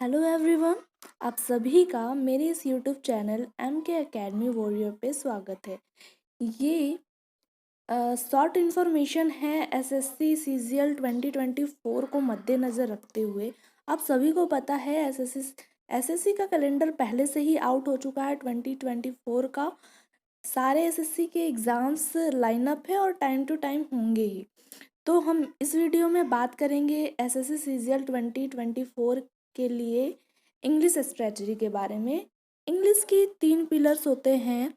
Hello everyone. आप सभी का मेरे इस यूट्यूब चैनल एम के अकेडमी वॉरियर पे स्वागत है। ये शॉर्ट इन्फॉर्मेशन है एसएससी सीजीएल 2024 को मद्देनज़र रखते हुए। आप सभी को पता है एसएससी का कैलेंडर पहले से ही आउट हो चुका है। 2024 का सारे एसएससी के एग्ज़ाम्स लाइनअप है और टाइम टू टाइम होंगे ही। तो हम इस वीडियो में बात करेंगे एसएससी सीजीएल 2024 के लिए इंग्लिश स्ट्रेटजी के बारे में। इंग्लिश की 3 पिलर्स होते हैं,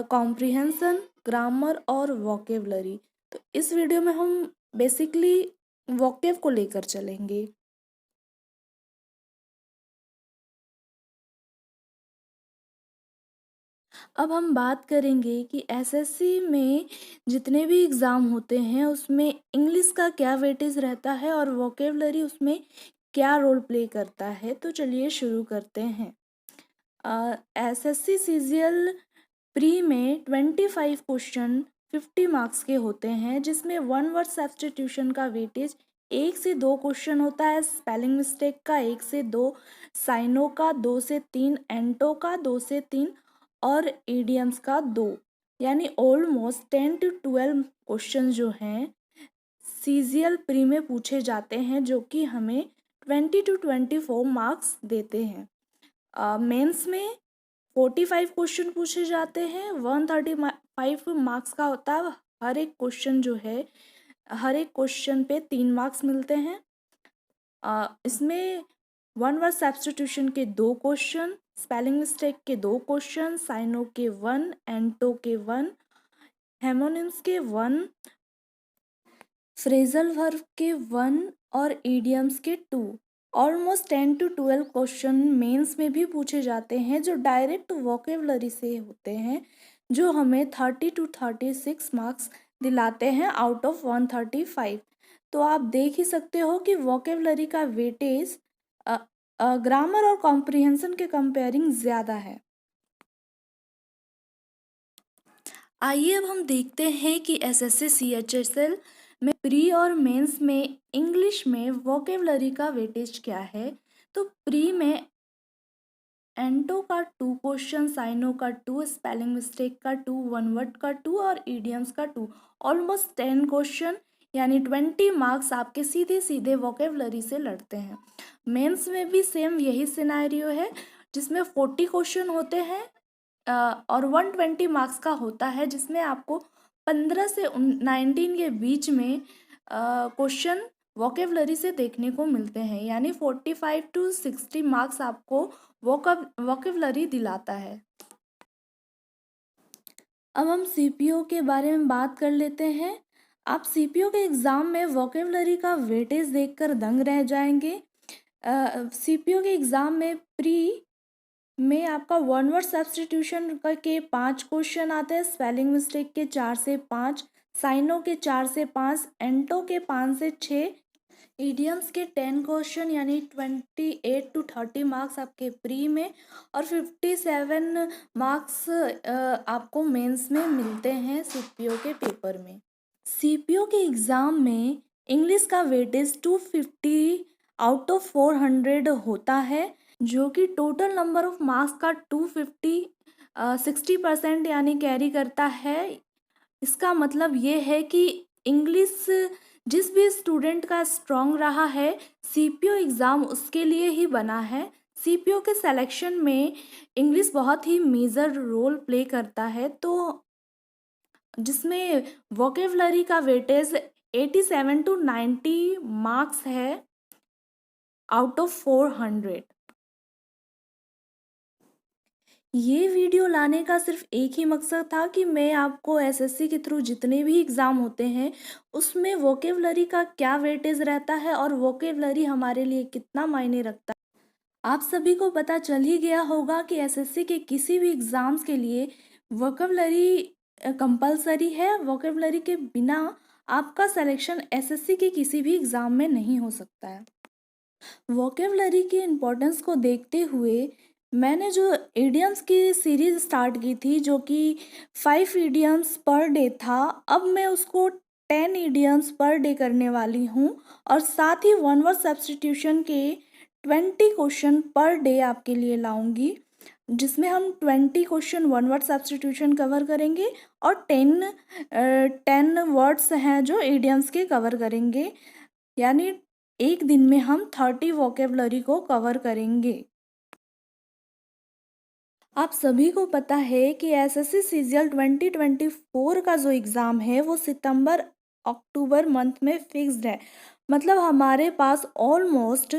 कॉम्प्रिहेंशन, ग्रामर और वोकेबलरी। तो इस वीडियो में हम बेसिकली वोकेब को लेकर चलेंगे। अब हम बात करेंगे कि एसएससी में जितने भी एग्ज़ाम होते हैं उसमें इंग्लिश का क्या वेटेज रहता है और वोकेबलरी उसमें क्या रोल प्ले करता है। तो चलिए शुरू करते हैं। एसएससी सीजीएल प्री में 25 क्वेश्चन 50 मार्क्स के होते हैं, जिसमें वन वर्ड सब्स्टिट्यूशन का वेटेज 1 से 2 क्वेश्चन होता है, स्पेलिंग मिस्टेक का 1 से 2, साइनो का 2 से 3, एंटो का 2 से 3 और ईडियम्स का 2। यानी ऑलमोस्ट 10 to 12 क्वेश्चन जो हैं सीजीएल प्री में पूछे जाते हैं, जो कि हमें 20 to 24 मार्क्स देते हैं। मेंस में 45 क्वेश्चन पूछे जाते हैं, 135 मार्क्स का होता है। हर एक क्वेश्चन जो है, हर एक क्वेश्चन पे 3 मार्क्स मिलते हैं। इसमें वन वर्ड सब्स्टिट्यूशन के 2 क्वेश्चन, स्पेलिंग मिस्टेक के 2 क्वेश्चन, साइनो के 1, एंटो के 1, हेमोनिम्स के 1, फ्रेजल वर्ब के 1 और ईडियम्स के 2। ऑलमोस्ट 10 to 12 क्वेश्चन मेंस में भी पूछे जाते हैं, जो डायरेक्ट वोकेबलरी से होते हैं, जो हमें 30 to 36 मार्क्स दिलाते हैं आउट ऑफ 135। तो आप देख ही सकते हो कि वोकेबलरी का वेटेज ग्रामर और कॉम्प्रिहेंशन के कंपेयरिंग ज़्यादा है। आइए अब हम देखते हैं कि एसएससी सीएचएसएल में प्री और मेंस में इंग्लिश में वोकेबलरी का वेटेज क्या है। तो प्री में एंटो का 2 क्वेश्चन, साइनो का 2, स्पेलिंग मिस्टेक का 2, वन वर्ड का 2 और ईडियम्स का 2। ऑलमोस्ट 10 क्वेश्चन यानी 20 मार्क्स आपके सीधे सीधे वोकेबलरी से लड़ते हैं। मेंस में भी सेम यही सिनेरियो है, जिसमें 40 क्वेश्चन होते हैं और 120 मार्क्स का होता है, जिसमें आपको 15 से 19 के बीच में क्वेश्चन वोकेबलरी से देखने को मिलते हैं। यानी 45 to 60 मार्क्स आपको वोकेबलरी दिलाता है। अब हम सीपीओ के बारे में बात कर लेते हैं। आप सीपीओ के एग्ज़ाम में वोकेबलरी का वेटेज देखकर दंग रह जाएंगे। सीपीओ के एग्ज़ाम में प्री में आपका वन वर्ड सब्स्टिट्यूशन के 5 क्वेश्चन आते हैं, स्पेलिंग मिस्टेक के 4 से 5, साइनो के 4 से 5, एंटो के 5 से 6, ईडियम्स के 10 क्वेश्चन यानी 28 to 30 मार्क्स आपके प्री में और 57 मार्क्स आपको मेंस में मिलते हैं सीपीओ के पेपर में। सीपीओ के एग्ज़ाम में इंग्लिश का वेटेज 250 आउट ऑफ 400 होता है, जो कि टोटल नंबर ऑफ मार्क्स का 250 60% यानी कैरी करता है। इसका मतलब ये है कि इंग्लिश जिस भी स्टूडेंट का स्ट्रॉन्ग रहा है, सीपीओ एग्ज़ाम उसके लिए ही बना है। सीपीओ के सिलेक्शन में इंग्लिश बहुत ही मेजर रोल प्ले करता है, तो जिसमें वोकेबलरी का वेटेज 87 to 90 मार्क्स है आउट ऑफ 400। ये वीडियो लाने का सिर्फ एक ही मकसद था कि मैं आपको एसएससी के थ्रू जितने भी एग्ज़ाम होते हैं उसमें वोकेबलरी का क्या वेटेज रहता है और वोकेबलरी हमारे लिए कितना मायने रखता है। आप सभी को पता चल ही गया होगा कि एसएससी के किसी भी एग्ज़ाम्स के लिए वोकेबलरी कंपलसरी है। वोकेबलरी के बिना आपका सिलेक्शन एसएससी के किसी भी एग्ज़ाम में नहीं हो सकता है। वोकेबलरी की इम्पोर्टेंस को देखते हुए मैंने जो इडियम्स की सीरीज़ स्टार्ट की थी, जो कि 5 इडियम्स पर डे था, अब मैं उसको 10 इडियम्स पर डे करने वाली हूँ और साथ ही वन वर्ड सब्स्टिट्यूशन के 20 क्वेश्चन पर डे आपके लिए लाऊंगी, जिसमें हम 20 question one word substitution cover करेंगे और 10 वर्ड्स हैं जो इडियम्स के कवर करेंगे। यानी एक दिन में हम 30 वोकेबलरी को कवर करेंगे। आप सभी को पता है कि एसएससी सीजीएल 2024 का जो एग्ज़ाम है वो सितंबर अक्टूबर मंथ में फिक्स्ड है। मतलब हमारे पास ऑलमोस्ट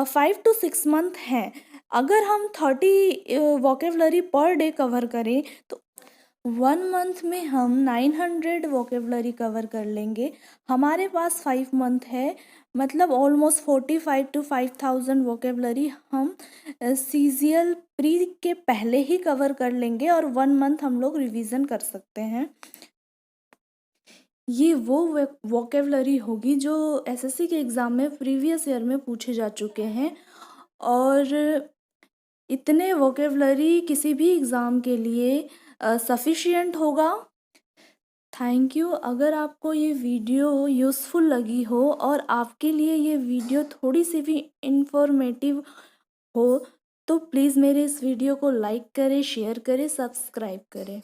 5 to 6 मंथ हैं। अगर हम 30 वोकेबलरी पर डे कवर करें तो 1 मंथ में हम 900 वोकेबलरी कवर कर लेंगे। हमारे पास 5 मंथ है, मतलब ऑलमोस्ट 45 to 5000 वोकेबलरी हम सीजीएल प्री के पहले ही कवर कर लेंगे और 1 मंथ हम लोग रिवीजन कर सकते हैं। ये वो वोकेबलरी होगी जो एसएससी के एग्ज़ाम में प्रीवियस ईयर में पूछे जा चुके हैं, और इतने वोकेबलरी किसी भी एग्ज़ाम के लिए सफिशिएंट होगा। Thank you. अगर आपको ये वीडियो यूज़फुल लगी हो और आपके लिए ये वीडियो थोड़ी सी भी इंफॉर्मेटिव हो तो प्लीज़ मेरे इस वीडियो को लाइक करें, शेयर करें, सब्सक्राइब करें।